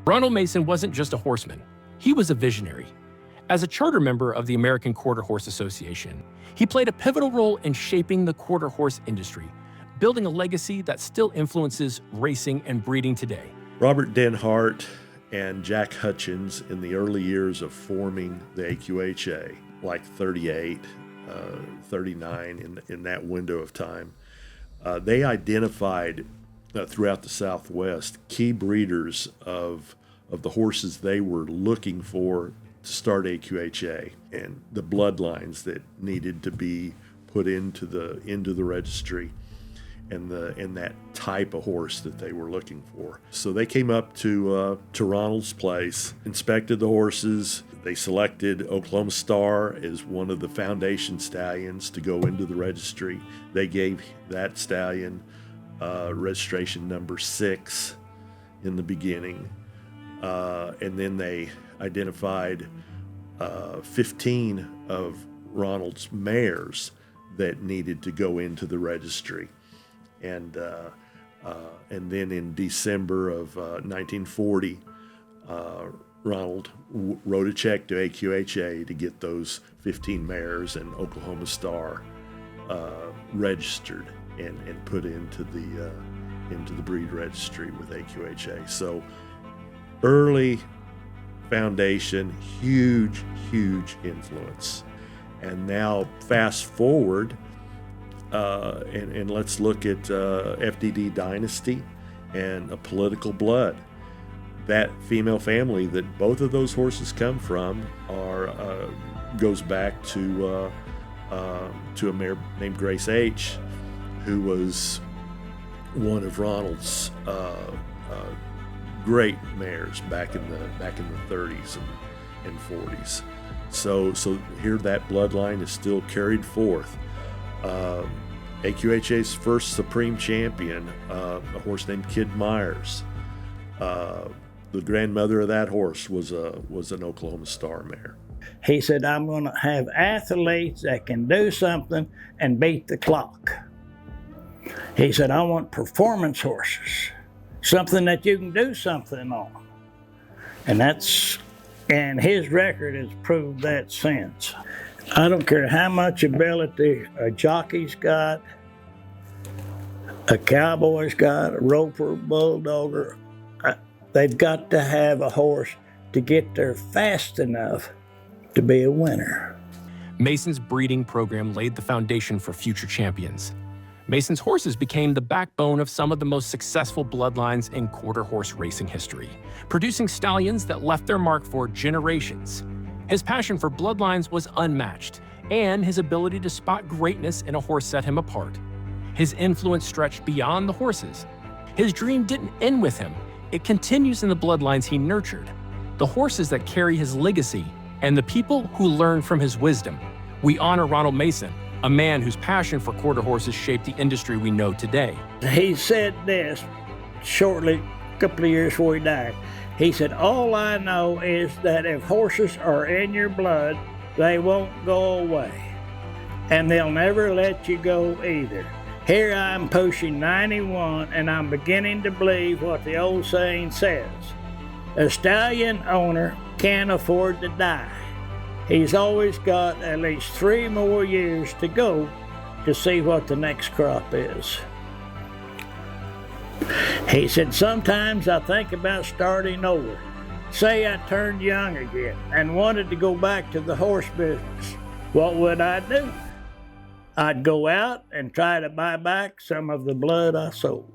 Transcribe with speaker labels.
Speaker 1: Ronald Mason wasn't just a horseman. He was a visionary. As a charter member of the American Quarter Horse Association, he played a pivotal role in shaping the quarter horse industry, building a legacy that still influences racing and breeding today.
Speaker 2: Robert Denhart and Jack Hutchins, in the early years of forming the AQHA, like 38, 39, in that window of time, they identified throughout the Southwest key breeders of the horses they were looking for to start AQHA, and the bloodlines that needed to be put into the registry, and that type of horse that they were looking for. So they came up to Ronald's place, inspected the horses. They selected Oklahoma Star as one of the foundation stallions to go into the registry. They gave that stallion registration number 6 in the beginning, and then they identified 15 of Ronald's mares that needed to go into the registry. And then in December of 1940, Ronald wrote a check to AQHA to get those 15 mares and Oklahoma Star registered and put into the breed registry with AQHA. So early foundation, huge influence. And now fast forward, and let's look at FDD Dynasty and Apollitical Blood. That female family that both of those horses come from goes back to a mare named Grace H, who was one of Ronald's great mares back in the 30s and 40s. So here that bloodline is still carried forth. AQHA's first supreme champion, a horse named Kid Myers. The grandmother of that horse was an Oklahoma Star mare.
Speaker 3: He said, I'm going to have athletes that can do something and beat the clock. He said, I want performance horses, something that you can do something on. And his record has proved that since. I don't care how much ability a jockey's got, a cowboy's got, a roper, bulldogger, they've got to have a horse to get there fast enough to be a winner.
Speaker 1: Mason's breeding program laid the foundation for future champions. Mason's horses became the backbone of some of the most successful bloodlines in quarter horse racing history, producing stallions that left their mark for generations. His passion for bloodlines was unmatched, and his ability to spot greatness in a horse set him apart. His influence stretched beyond the horses. His dream didn't end with him. It continues in the bloodlines he nurtured, the horses that carry his legacy, and the people who learn from his wisdom. We honor Ronald Mason, a man whose passion for quarter horses shaped the industry we know today.
Speaker 3: He said this shortly, a couple of years before he died. He said, all I know is that if horses are in your blood, they won't go away. And they'll never let you go either. Here I'm pushing 91, and I'm beginning to believe what the old saying says. A stallion owner can't afford to die. He's always got at least 3 more years to go to see what the next crop is. He said, sometimes I think about starting over. Say I turned young again and wanted to go back to the horse business. What would I do? I'd go out and try to buy back some of the blood I sold.